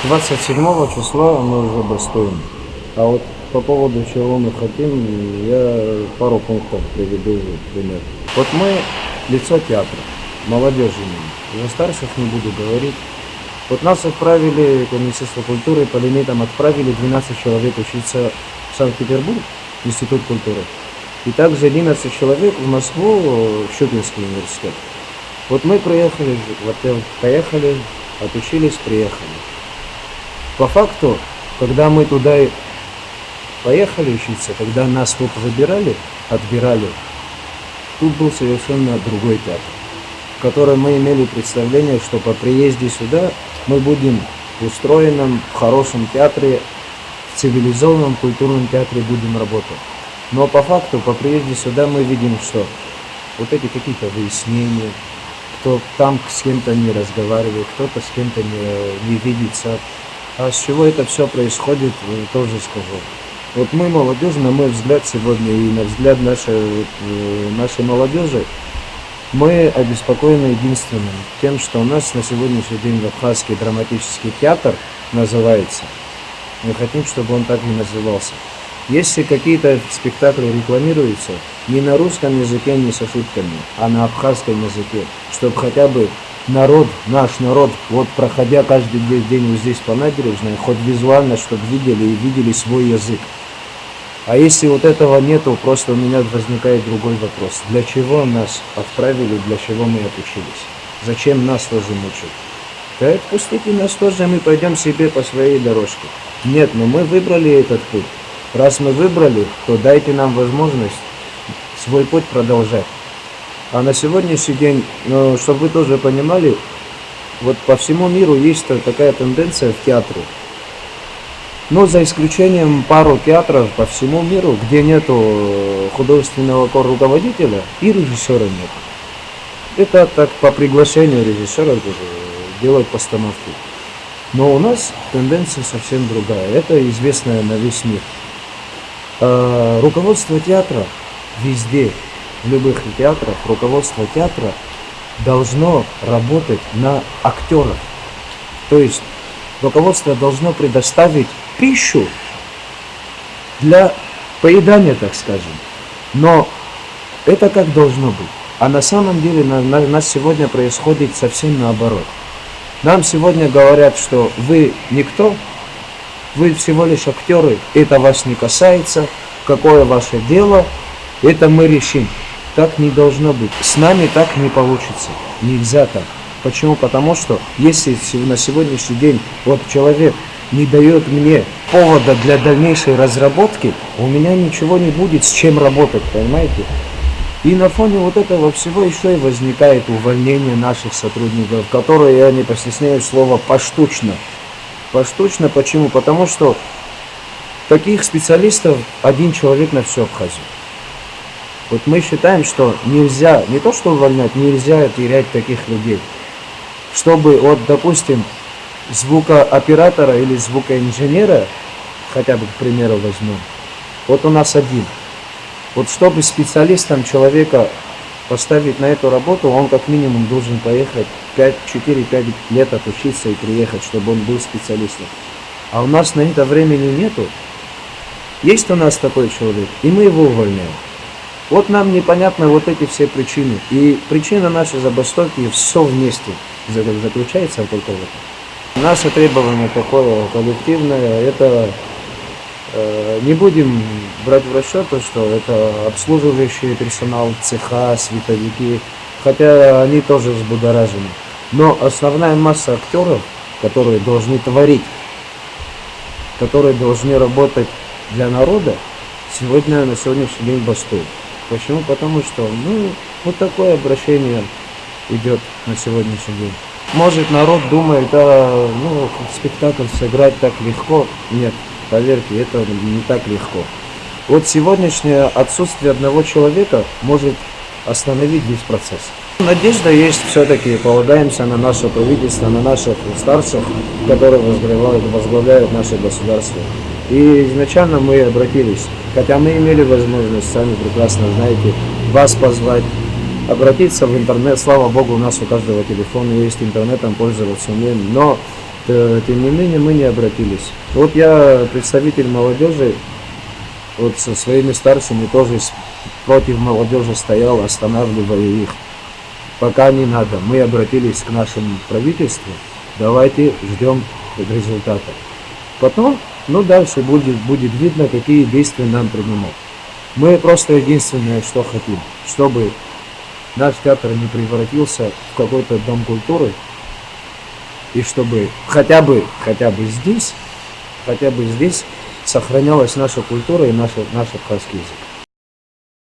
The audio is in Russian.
С 27 числа мы уже бастуем. А вот по поводу чего мы хотим, я пару пунктов приведу пример. Вот мы лицо театра, молодежи именно. За старших не буду говорить. Вот нас отправили, Министерство культуры по лимитам отправили 12 человек учиться в Санкт-Петербург, Институт культуры. И также 11 человек в Москву, в Щукинский университет. Вот мы приехали, поехали, отучились, приехали. По факту, когда мы туда поехали учиться, когда нас тут выбирали, отбирали, тут был совершенно другой театр, в котором мы имели представление, что по приезде сюда мы будем в устроенном, в хорошем театре, в цивилизованном культурном театре будем работать. Но по факту, по приезде сюда мы видим, что вот эти какие-то выяснения, кто там с кем-то не разговаривает, кто-то с кем-то не видится. А с чего это все происходит, тоже скажу. Вот мы, молодежь, на мой взгляд сегодня и на взгляд нашей молодежи, мы обеспокоены единственным тем, что у нас на сегодняшний день Абхазский драматический театр называется. Мы хотим, чтобы он так и назывался. Если какие-то спектакли рекламируются не на русском языке, не с ошибками, а на абхазском языке, чтобы хотя бы народ, наш народ, вот проходя каждый день вот здесь по набережной, хоть визуально, чтобы видели свой язык. А если вот этого нету, просто у меня возникает другой вопрос. Для чего нас отправили, для чего мы отучились? Зачем нас тоже мучают? Да отпустите нас тоже, мы пойдем себе по своей дорожке. Нет, но мы выбрали этот путь. Раз мы выбрали, то дайте нам возможность свой путь продолжать. А на сегодняшний день, чтобы вы тоже понимали, вот по всему миру есть такая тенденция в театре. Но за исключением пару театров по всему миру, где нету художественного руководителя и режиссера нет. Это так по приглашению режиссера делать постановки. Но у нас тенденция совсем другая. Это известная на весь мир. Руководство театра везде, в любых театрах, руководство театра должно работать на актеров. То есть руководство должно предоставить пищу для поедания, так скажем. Но это как должно быть. А на самом деле у нас сегодня происходит совсем наоборот. Нам сегодня говорят, что вы никто, вы всего лишь актеры, это вас не касается, какое ваше дело, это мы решим. Так не должно быть. С нами так не получится. Нельзя так. Почему? Потому что если на сегодняшний день вот человек не дает мне повода для дальнейшей разработки, у меня ничего не будет с чем работать, понимаете? И на фоне вот этого всего еще и возникает увольнение наших сотрудников, которые, я не постесняюсь слова, поштучно. Поштучно почему? Потому что таких специалистов один человек на всю Абхазию. Вот мы считаем, что нельзя, не то что увольнять, нельзя терять таких людей. Чтобы, вот, допустим, звукооператора или звукоинженера, хотя бы, к примеру, возьмем, вот у нас один. Вот чтобы специалистом человека поставить на эту работу, он как минимум должен поехать 4-5 лет отучиться и приехать, чтобы он был специалистом. А у нас на это времени нету. Есть у нас такой человек, и мы его увольняем. Вот нам непонятны вот эти все причины. И причина нашей забастовки все вместе заключается только в этом. Наше требование такое коллективное, это не будем брать в расчет, что это обслуживающий персонал, цеха, световики, хотя они тоже взбудоражены. Но основная масса актеров, которые должны творить, которые должны работать для народа, сегодня на сегодняшний день бастуют. Почему? Потому что, вот такое обращение идет на сегодняшний день. Может, народ думает, спектакль сыграть так легко. Нет, поверьте, это не так легко. Вот сегодняшнее отсутствие одного человека может остановить весь процесс. Надежда есть все-таки, полагаемся на наше правительство, на наших старших, которые возглавляют наше государство. И изначально мы обратились, хотя мы имели возможность, сами прекрасно знаете, вас позвать, обратиться в интернет. Слава Богу, у нас у каждого телефона есть интернетом, пользоваться умеем. Но тем не менее мы не обратились. Вот я представитель молодежи, вот со своими старшими тоже против молодежи стоял, останавливая их. Пока не надо. Мы обратились к нашему правительству, давайте ждем результата. Потом, ну дальше будет видно, какие действия нам принимать. Мы просто единственное, что хотим, чтобы наш театр не превратился в какой-то дом культуры, и чтобы хотя бы здесь сохранялась наша культура и наш абхазский язык.